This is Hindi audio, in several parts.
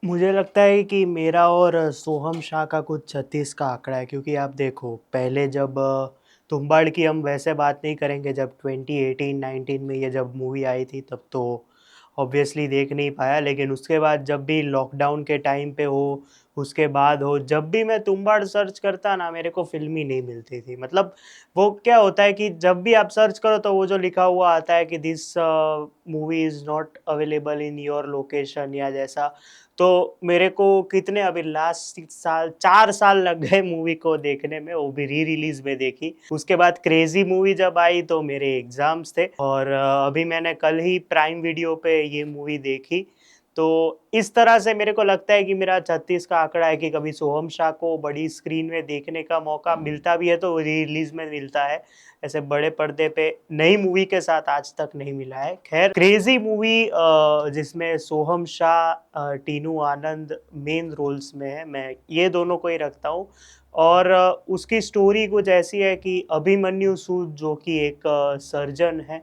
मुझे लगता है कि मेरा और सोहम शाह का कुछ 36 का आंकड़ा है, क्योंकि आप देखो पहले जब तुम्बाड़ की हम वैसे बात नहीं करेंगे, जब 2018-19 में ये जब मूवी आई थी तब तो ऑब्वियसली देख नहीं पाया, लेकिन उसके बाद जब भी लॉकडाउन के टाइम पे हो, उसके बाद हो, जब भी मैं तुम्बाड़ सर्च करता ना मेरे को फिल्म ही नहीं मिलती थी। मतलब वो क्या होता है कि जब भी आप सर्च करो तो वो जो लिखा हुआ आता है कि this movie is not available in your location या जैसा। तो मेरे को कितने अभी लास्ट साल 4 साल लग गए मूवी को देखने में, वो भी री-रिलीज़ में देखी। उसके बाद क्रेज़ी मूवी जब आई तो मेरे एग्ज़ाम्स थे, और अभी मैंने कल ही प्राइम वीडियो पे ये मूवी देखी। तो इस तरह से मेरे को लगता है कि मेरा 36 का आंकड़ा है कि कभी सोहम शाह को बड़ी स्क्रीन में देखने का मौका मिलता भी है तो री-रिलीज़ में मिलता है। ऐसे बड़े पर्दे पे नई मूवी के साथ आज तक नहीं मिला है। खैर, क्रेज़ी मूवी जिसमें सोहम शाह, टीनू आनंद मेन रोल्स में है, मैं ये दोनों को ही रखता हूँ। और उसकी स्टोरी कुछ ऐसी है कि अभिमन्यु सूद जो कि एक सर्जन है,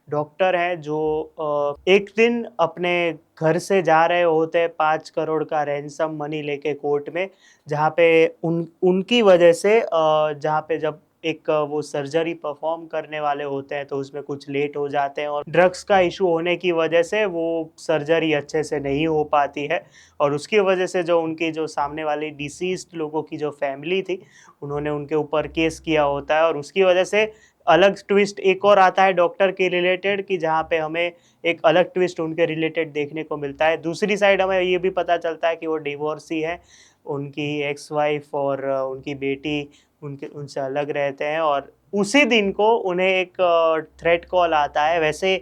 डॉक्टर है, जो एक दिन अपने घर से जा रहे होते हैं 5 करोड़ का रैंसम मनी लेके कोर्ट में, जहाँ पे उनकी वजह से जहाँ पे जब एक वो सर्जरी परफॉर्म करने वाले होते हैं तो उसमें कुछ लेट हो जाते हैं, और ड्रग्स का इशू होने की वजह से वो सर्जरी अच्छे से नहीं हो पाती है। और उसकी वजह से जो उनकी जो सामने वाली डिसीज्ड लोगों की जो फैमिली थी, उन्होंने उनके ऊपर केस किया होता है, और उसकी वजह से अलग ट्विस्ट एक और आता है डॉक्टर के रिलेटेड, कि जहाँ पे हमें एक अलग ट्विस्ट उनके रिलेटेड देखने को मिलता है। दूसरी साइड हमें ये भी पता चलता है कि वो डिवोर्सी है, उनकी एक्स वाइफ और उनकी बेटी उनके उनसे अलग रहते हैं, और उसी दिन को उन्हें एक थ्रेट कॉल आता है। वैसे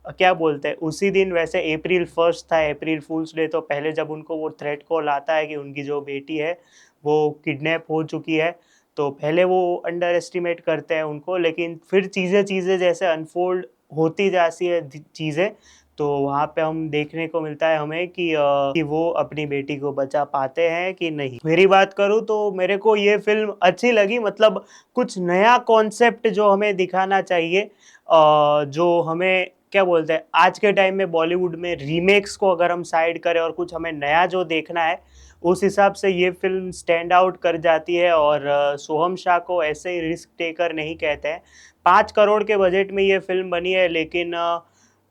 क्या बोलते हैं, उसी दिन वैसे अप्रैल 1 था, अप्रैल फूल्स डे, तो पहले जब उनको वो थ्रेट कॉल आता है कि उनकी जो बेटी है वो किडनैप हो चुकी है, तो पहले वो अंडर एस्टिमेट करते हैं उनको, लेकिन फिर चीज़ें चीज़ें जैसे अनफोल्ड होती जाती है चीज़ें, तो वहाँ पे हम देखने को मिलता है हमें कि वो अपनी बेटी को बचा पाते हैं कि नहीं। मेरी बात करूँ तो मेरे को ये फ़िल्म अच्छी लगी, मतलब कुछ नया कॉन्सेप्ट जो हमें दिखाना चाहिए, जो हमें क्या बोलते हैं, आज के टाइम में बॉलीवुड में रीमेक्स को अगर हम साइड करें और कुछ हमें नया जो देखना है, उस हिसाब से ये फ़िल्म स्टैंड आउट कर जाती है। और सोहम शाह को ऐसे ही रिस्क टेकर नहीं कहते हैं। 5 करोड़ के बजट में ये फ़िल्म बनी है, लेकिन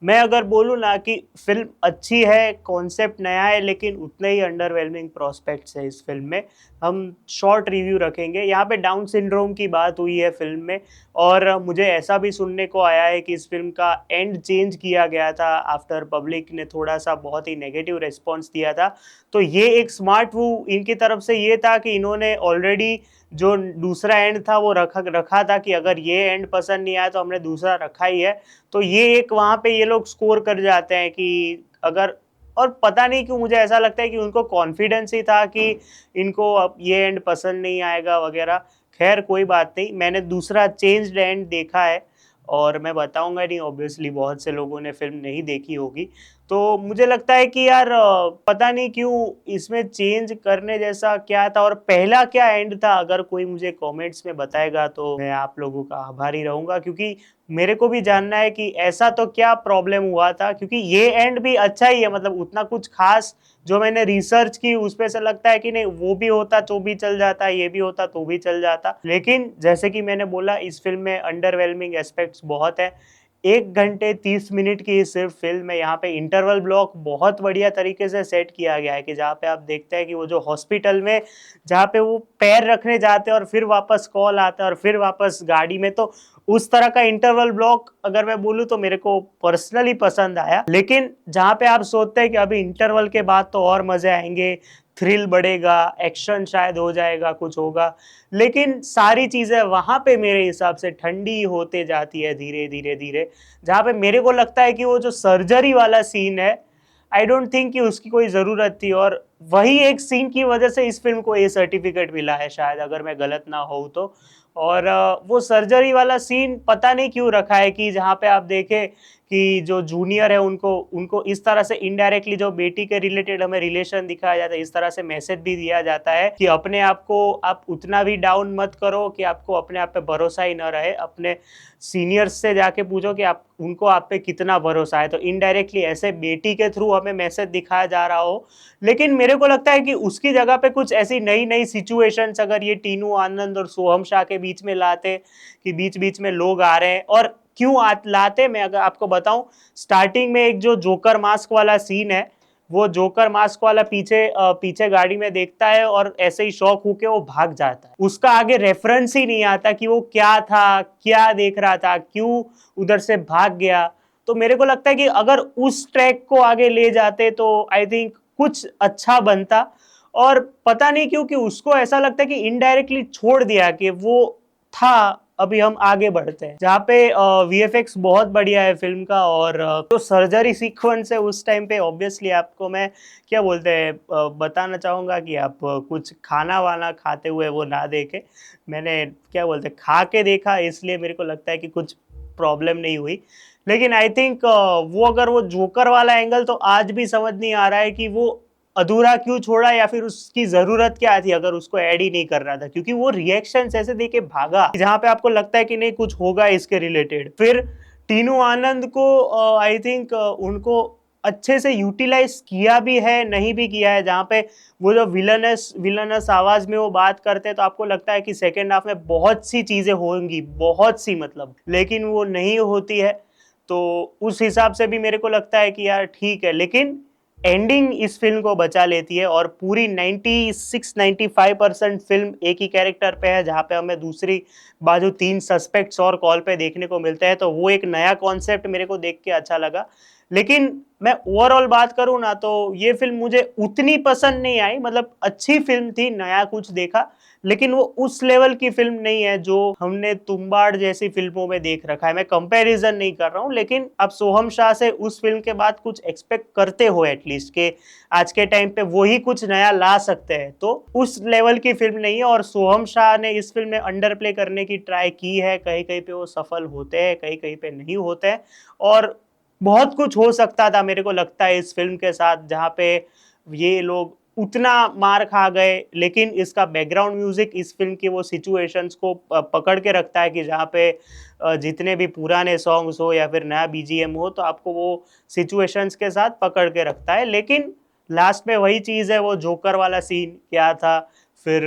मैं अगर बोलूँ ना कि फ़िल्म अच्छी है, कॉन्सेप्ट नया है, लेकिन उतने ही अंडरवेलमिंग प्रॉस्पेक्ट्स है इस फ़िल्म में। हम शॉर्ट रिव्यू रखेंगे। यहाँ पे डाउन सिंड्रोम की बात हुई है फ़िल्म में, और मुझे ऐसा भी सुनने को आया है कि इस फ़िल्म का एंड चेंज किया गया था आफ्टर पब्लिक ने थोड़ा-सा बहुत ही नेगेटिव रिस्पॉन्स दिया था। तो ये एक स्मार्ट मूव इनकी तरफ से ये था कि इन्होंने ऑलरेडी जो दूसरा एंड था वो रखा था कि अगर ये एंड पसंद नहीं आया तो हमने दूसरा रखा ही है। तो ये एक वहाँ पे ये लोग स्कोर कर जाते हैं कि अगर, और पता नहीं क्यों मुझे ऐसा लगता है कि उनको कॉन्फिडेंस ही था कि इनको अब ये एंड पसंद नहीं आएगा वगैरह। खैर कोई बात नहीं, मैंने दूसरा चेंज्ड एंड देखा है, और मैं बताऊंगा नहीं, ऑब्वियसली बहुत से लोगों ने फिल्म नहीं देखी होगी। तो मुझे लगता है कि यार पता नहीं क्यों इसमें चेंज करने जैसा क्या था, और पहला क्या एंड था, अगर कोई मुझे कमेंट्स में बताएगा तो मैं आप लोगों का आभारी रहूंगा, क्योंकि मेरे को भी जानना है कि ऐसा तो क्या प्रॉब्लम हुआ था, क्योंकि ये एंड भी अच्छा ही है, मतलब उतना कुछ खास जो मैंने रिसर्च की उस पे से लगता है कि नहीं, वो भी होता तो भी चल जाता, ये भी होता तो भी चल जाता। लेकिन जैसे कि मैंने बोला, इस फिल्म में अंडरवेलमिंग एस्पेक्ट्स बहुत है। 1 घंटे 30 मिनट की सिर्फ फिल्म है, यहाँ पे इंटरवल ब्लॉक बहुत बढ़िया तरीके से सेट किया गया है, कि जहाँ पे आप देखते हैं कि वो जो हॉस्पिटल में जहाँ पे वो पैर रखने जाते हैं और फिर वापस कॉल आता है और फिर वापस गाड़ी में, तो उस तरह का इंटरवल ब्लॉक अगर मैं बोलूँ तो मेरे को पर्सनली पसंद आया। लेकिन जहाँ पे आप सोचते हैं कि अभी इंटरवल के बाद तो और मजे आएंगे, थ्रिल बढ़ेगा, एक्शन शायद हो जाएगा, कुछ होगा, लेकिन सारी चीजें वहां पे मेरे हिसाब से ठंडी होते जाती है धीरे धीरे धीरे। जहाँ पे मेरे को लगता है कि वो जो सर्जरी वाला सीन है, आई डोंट थिंक कि उसकी कोई ज़रूरत थी, और वही एक सीन की वजह से इस फिल्म को ये सर्टिफिकेट मिला है शायद, अगर मैं गलत ना हूँ तो। और वो सर्जरी वाला सीन पता नहीं क्यों रखा है कि जहाँ पे आप देखें कि जो जूनियर है उनको उनको इस तरह से इनडायरेक्टली जो बेटी के रिलेटेड हमें रिलेशन दिखाया जाता है, इस तरह से मैसेज भी दिया जाता है कि अपने आप को आप उतना भी डाउन मत करो कि आपको अपने आप पे भरोसा ही ना रहे, अपने सीनियर्स से जाके पूछो कि आप उनको आप पे कितना भरोसा है। तो इनडायरेक्टली ऐसे बेटी के थ्रू हमें मैसेज दिखाया जा रहा हो, लेकिन मेरे को लगता है कि उसकी जगह पे कुछ ऐसी नई नई सिचुएशंस अगर ये टीनू आनंद और सोहम शाह के बीच में लाते कि बीच बीच में लोग आ रहे हैं, और क्यों लाते मैं अगर आपको बताऊं, स्टार्टिंग में एक जो जोकर मास्क वाला सीन है, वो जोकर मास्क वाला पीछे गाड़ी में देखता है और ऐसे ही शॉक होके वो भाग जाता है, उसका आगे रेफरेंस ही नहीं आता कि वो क्या था, क्या देख रहा था, क्यों उधर से भाग गया। तो मेरे को लगता है कि अगर उस ट्रैक को आगे ले जाते तो आई थिंक कुछ अच्छा बनता। और पता नहीं क्यों कि उसको ऐसा लगता है कि इनडायरेक्टली छोड़ दिया कि वो था, अभी हम आगे बढ़ते हैं। जहाँ पे वीएफएक्स बहुत बढ़िया है फिल्म का, और जो सर्जरी सीक्वेंस है उस टाइम पे ऑब्वियसली आपको मैं क्या बोलते हैं बताना चाहूँगा कि आप कुछ खाना वाना खाते हुए वो ना देखे। मैंने क्या बोलते हैं खा के देखा, इसलिए मेरे को लगता है कि कुछ प्रॉब्लम नहीं हुई। लेकिन आई थिंक वो अगर वो जोकर वाला एंगल तो आज भी समझ नहीं आ रहा है कि वो अधूरा क्यों छोड़ा, या फिर उसकी जरूरत क्या थी अगर उसको ऐड ही नहीं कर रहा था, क्योंकि वो रिएक्शन ऐसे देके भागा जहां पे आपको लगता है कि नहीं कुछ होगा इसके रिलेटेड। फिर टीनू आनंद को आई थिंक उनको अच्छे से यूटिलाइज किया भी है, नहीं भी किया है। जहाँ पे वो जो विलनस आवाज में वो बात करते हैं तो आपको लगता है कि सेकेंड हाफ में बहुत सी चीजें होंगी, बहुत सी मतलब, लेकिन वो नहीं होती है। तो उस हिसाब से भी मेरे को लगता है कि यार ठीक है, लेकिन एंडिंग इस फिल्म को बचा लेती है। और पूरी 96-95% फिल्म एक ही कैरेक्टर पे है, जहाँ पे हमें दूसरी बाजू 3 सस्पेक्ट्स और कॉल पे देखने को मिलते हैं। तो वो एक नया कॉन्सेप्ट मेरे को देख के अच्छा लगा। लेकिन मैं ओवरऑल बात करूं ना तो ये फिल्म मुझे उतनी पसंद नहीं आई, मतलब अच्छी फिल्म थी, नया कुछ देखा, लेकिन वो उस लेवल की फिल्म नहीं है जो हमने तुम्बाड़ जैसी फिल्मों में देख रखा है। मैं कंपैरिजन नहीं कर रहा हूं, लेकिन अब सोहम शाह से उस फिल्म के बाद कुछ एक्सपेक्ट करते हो एटलीस्ट के आज के टाइम पे वही कुछ नया ला सकते हैं, तो उस लेवल की फिल्म नहीं है। और सोहम शाह ने इस फिल्म में अंडर प्ले करने की ट्राई की है, कहीं कहीं पे वो सफल होते हैं, कहीं कहीं पे नहीं होते हैं। और बहुत कुछ हो सकता था मेरे को लगता है इस फिल्म के साथ, जहाँ पे ये लोग उतना मार खा गए, लेकिन इसका बैकग्राउंड म्यूजिक इस फिल्म की वो सिचुएशंस को पकड़ के रखता है कि जहाँ पे जितने भी पुराने सॉन्ग्स हो या फिर नया बीजीएम हो तो आपको वो सिचुएशंस के साथ पकड़ के रखता है। लेकिन लास्ट में वही चीज़ है, वो जोकर वाला सीन क्या था, फिर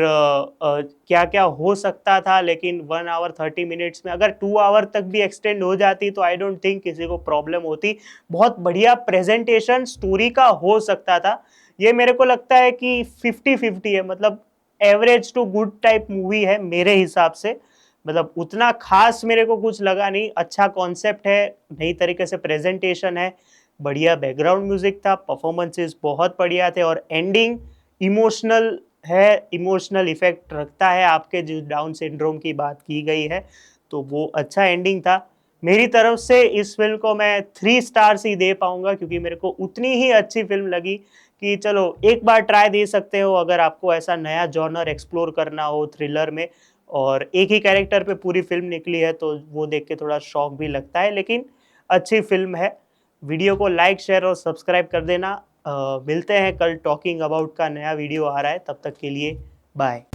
क्या क्या हो सकता था। लेकिन 1 आवर 30 मिनट्स में अगर 2 आवर तक भी एक्सटेंड हो जाती तो आई डोंट थिंक किसी को प्रॉब्लम होती। बहुत बढ़िया प्रेजेंटेशन स्टोरी का हो सकता था। ये मेरे को लगता है कि 50-50 है, मतलब average to good type movie है मेरे हिसाब से। मतलब उतना खास मेरे को कुछ लगा नहीं। अच्छा कॉन्सेप्ट है, नई तरीके से प्रेजेंटेशन है, बढ़िया बैकग्राउंड म्यूजिक था, परफॉर्मेंसेस बहुत बढ़िया थे, और एंडिंग इमोशनल है, इमोशनल इफेक्ट रखता है। आपके जो डाउन सिंड्रोम की बात की गई है तो वो अच्छा एंडिंग था। मेरी तरफ से इस फिल्म को मैं 3 स्टार्स ही दे पाऊंगा, क्योंकि मेरे को उतनी ही अच्छी फिल्म लगी कि चलो एक बार ट्राई दे सकते हो अगर आपको ऐसा नया जॉनर एक्सप्लोर करना हो थ्रिलर में। और एक ही कैरेक्टर पे पूरी फिल्म निकली है तो वो देख के थोड़ा शॉक भी लगता है, लेकिन अच्छी फिल्म है। वीडियो को लाइक शेयर और सब्सक्राइब कर देना। मिलते हैं कल, टॉकिंग अबाउट का नया वीडियो आ रहा है, तब तक के लिए बाय।